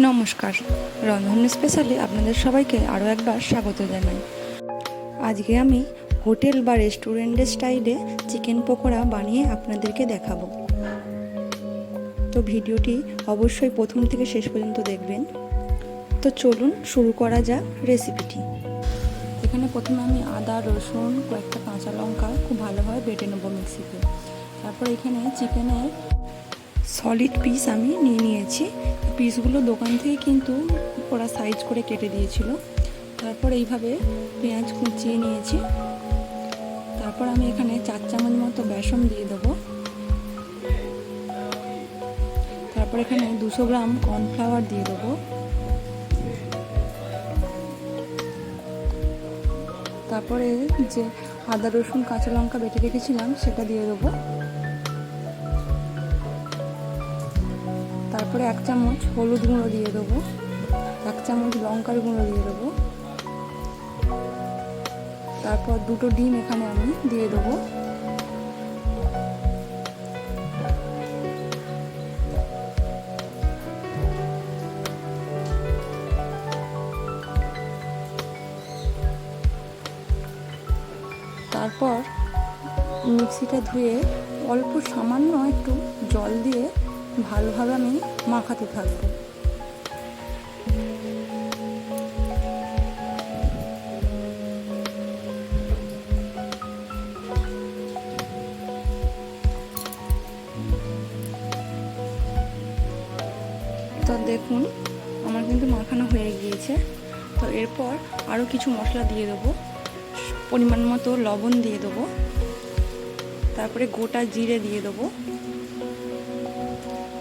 নমস্কার, রন্ধন স্পেশালে আপনাদের সবাইকে আরও একবার স্বাগত জানাই। আজকে আমি হোটেল বা রেস্টুরেন্টের স্টাইলে চিকেন পকোড়া বানিয়ে আপনাদেরকে দেখাবো। তো ভিডিওটি অবশ্যই প্রথম থেকে শেষ পর্যন্ত দেখবেন। তো চলুন শুরু করা যাক রেসিপিটি। এখানে প্রথমে আমি আদা, রসুন, কয়েকটা কাঁচা লঙ্কা খুব ভালোভাবে বেটে নেবো মিক্সিতে। তারপর এখানে চিকেনের সলিড পিস আমি নিয়ে নিয়েছি। পিসগুলো দোকান থেকে কিন্তু ওরা সাইজ করে কেটে দিয়েছিল। তারপর এইভাবে পেঁয়াজ কুচিয়ে নিয়েছি। তারপর আমি এখানে 4 চামচ মতো বেসন দিয়ে দেবো। তারপর এখানে 200 গ্রাম কর্নফ্লাওয়ার দিয়ে দেবো। তারপরে যে আদা, রসুন, কাঁচা লঙ্কা বেটে রেখেছিলাম সেটা দিয়ে দেবো। তারপরে 1 চামচ হলুদ গুঁড়ো দিয়ে দেবো, 1 চামচ লঙ্কার গুঁড়ো দিয়ে দেবো। তারপর 2টো ডিম এখানে আমি দিয়ে দেবো। তারপর মিক্সিটা ধুয়ে অল্প সামান্য একটু জল দিয়ে ভালোভাবে আমি মাখাতে থাকবো। তো দেখুন আমার কিন্তু মাখানো হয়ে গিয়েছে। তো এরপর আরও কিছু মশলা দিয়ে দেবো, পরিমাণ মতো লবণ দিয়ে দেবো। তারপরে গোটা জিরে দিয়ে দেবো।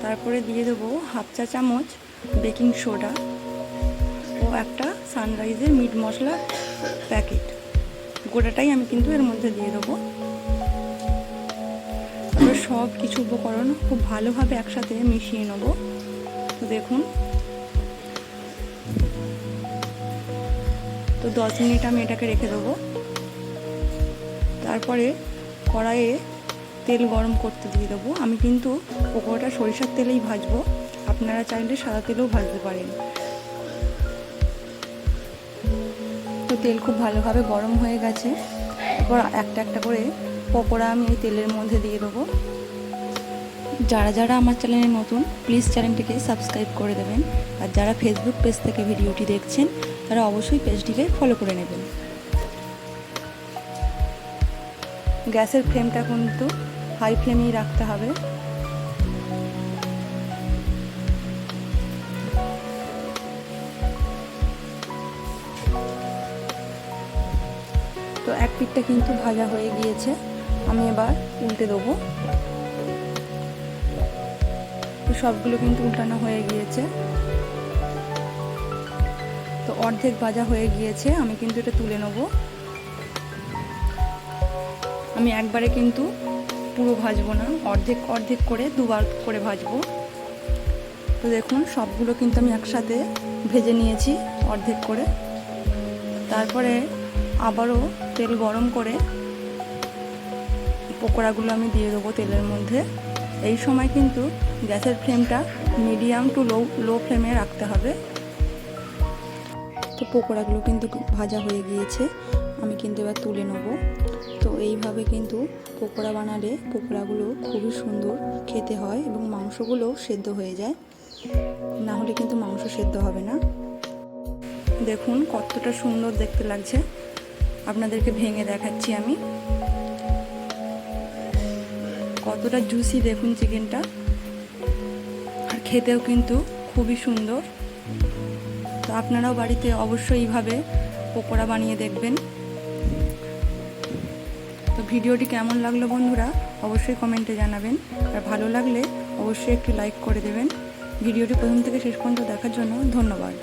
তারপরে দিয়ে দেবো 1/2 চা চামচ বেকিং সোডা ও একটা সানরাইজের মিট মশলা প্যাকেট। গোটাটাই আমি কিন্তু এর মধ্যে দিয়ে দেবো। তারপরে সব কিছু উপকরণ খুব ভালোভাবে একসাথে মিশিয়ে নেব। তো দেখুন, তো 10 মিনিট আমি এটাকে রেখে দেবো। তারপরে কড়াইয়ে তেল গরম করতে দিয়ে দেবো। আমি কিন্তু পকোড়াটা সরিষার তেলেই ভাজবো, আপনারা চাইলে সাদা তেলেও ভাজতে পারেন। তো তেল খুব ভালোভাবে গরম হয়ে গেছে। এরপর একটা একটা করে পকোড়া আমি এই তেলের মধ্যে দিয়ে দেবো। যারা যারা আমার চ্যানেলে নতুন, প্লিজ চ্যানেলটিকে সাবস্ক্রাইব করে দেবেন। আর যারা ফেসবুক পেজ থেকে ভিডিওটি দেখছেন তারা অবশ্যই পেজটিকে ফলো করে নেবেন। গ্যাসের ফ্লেমটা কিন্তু হাই ফ্লেমেই রাখতে হবে। তো এক পিঠটা কিন্তু ভাজা হয়ে গিয়েছে, আমি এবার উল্টে দেবো। তো সবগুলো কিন্তু উল্টানো হয়ে গিয়েছে। তো অর্ধেক ভাজা হয়ে গিয়েছে, আমি কিন্তু এটা তুলে নেব। আমি একবারে কিন্তু পুরো ভাজবো না, অর্ধেক অর্ধেক করে দুবার করে ভাজবো। তো দেখুন সবগুলো কিন্তু আমি একসাথে ভেজে নিয়েছি অর্ধেক করে। তারপরে আবারও তেল গরম করে পকোড়াগুলো আমি দিয়ে দেবো তেলের মধ্যে। এই সময় কিন্তু গ্যাসের ফ্লেমটা মিডিয়াম টু লো ফ্লেমে রাখতে হবে। তো পকোড়াগুলো কিন্তু ভাজা হয়ে গিয়েছে, আমি কিন্তু এবার তুলে নেব। তো এইভাবে কিন্তু পকোড়া বানালে পকোড়াগুলো খুবই সুন্দর খেতে হয় এবং মাংসগুলোও সেদ্ধ হয়ে যায়, না হলে কিন্তু মাংস সেদ্ধ হবে না। দেখুন কতটা সুন্দর দেখতে লাগছে, আপনাদেরকে ভেঙে দেখাচ্ছি আমি। কতটা জুসি দেখুন চিকেনটা, আর খেতেও কিন্তু খুবই সুন্দর। তো আপনারাও বাড়িতে অবশ্যই এইভাবে পকোড়া বানিয়ে দেখবেন। তো ভিডিওটি কেমন লাগলো বন্ধুরা অবশ্যই কমেন্টে জানাবেন, আর ভালো লাগলে অবশ্যই একটি লাইক করে দেবেন। ভিডিওটি প্রথম থেকে শেষ পর্যন্ত দেখার জন্য ধন্যবাদ।